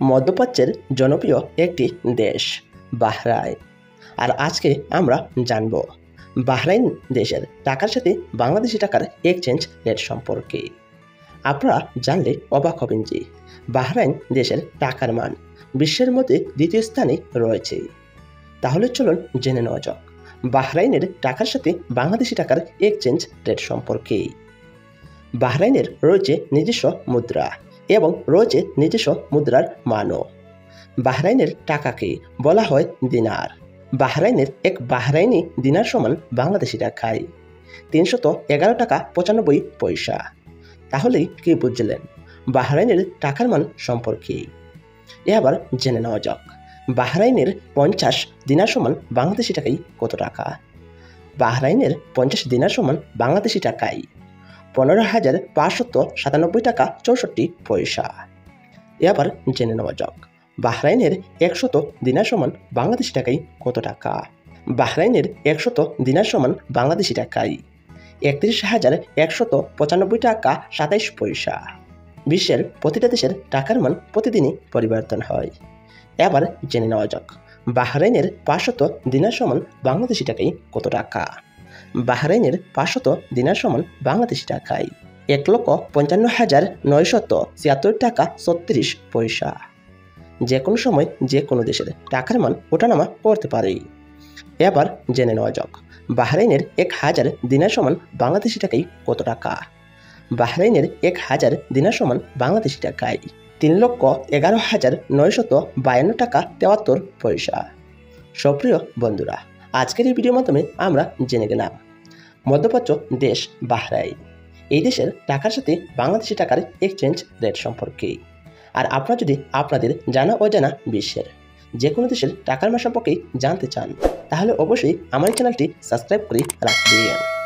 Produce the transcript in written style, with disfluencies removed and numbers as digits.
মধ্যপ্রাচ্যের জনপ্রিয় একটি দেশ বাহরাইন। আর আজকে আমরা জানব বাহরাইন দেশের টাকার সাথে বাংলাদেশি টাকার এক্সচেঞ্জ রেট সম্পর্কে। আপনারা জানলে অবাক হবেন যে বাহরাইন দেশের টাকার মান বিশ্বের মধ্যে দ্বিতীয় স্থানে রয়েছে। তাহলে চলুন জেনে নেওয়া যাক বাহরাইনের টাকার সাথে বাংলাদেশি টাকার এক্সচেঞ্জ রেট সম্পর্কে। বাহরাইনের রয়েছে নিজস্ব মুদ্রা এবং রয়েছে নিজস্ব মুদ্রার মানও। বাহরাইনের টাকাকে বলা হয় দিনার। বাহরাইনের এক বাহরাইনি দিনার সমান বাংলাদেশি টাকায় 311 টাকা 95 পয়সা। তাহলেই কি বুঝলেন বাহরাইনের টাকার মান সম্পর্কে। এবার জেনে নেওয়া যাক বাহরাইনের 50 দিনার সমান বাংলাদেশি টাকায় কত টাকা। বাহরাইনের 50 দিনার সমান বাংলাদেশি টাকায় 15,597 টাকা 64 পয়সা। এবার জেনে নেওয়া যাক বাহরাইনের 100 দিনার সমান বাংলাদেশি টাকায় কত টাকা। বাহরাইনের 100 দিনার সমান বাংলাদেশি টাকায় 31,195 টাকা 27 পয়সা। বিশ্বের প্রতিটা দেশের টাকার মান প্রতিদিনই পরিবর্তন হয়। এবার জেনে নেওয়া যাক বাহরাইনের 500 দিনার সমান বাংলাদেশি টাকায় কত টাকা। বাহরাইনের 500 দিনার সমান বাংলাদেশি টাকায় 1,55,976 টাকা 36 পয়সা। যে কোনো সময় যে কোনো দেশের টাকার মান ওঠানামা করতে পারে। এবার জেনে নেওয়া যাক বাহরাইনের 1000 দিনার সমান বাংলাদেশি টাকায় কত টাকা। বাহরাইনের 1000 দিনার সমান বাংলাদেশি টাকায় 3,11,952 টাকা 73 পয়সা। সুপ্রিয় বন্ধুরা, আজকের এই ভিডিওর মাধ্যমে আমরা জেনে গেলাম মধ্যপ্রাচ্য দেশ বাহরাইন এই দেশের টাকার সাথে বাংলাদেশি টাকার এক্সচেঞ্জ রেট সম্পর্কে। আর আপনারা যদি আপনাদের জানা অজানা বিশ্বের যে কোনো দেশের টাকার মান সম্পর্কে জানতে চান তাহলে অবশ্যই আমার চ্যানেলটি সাবস্ক্রাইব করে রাখবেন।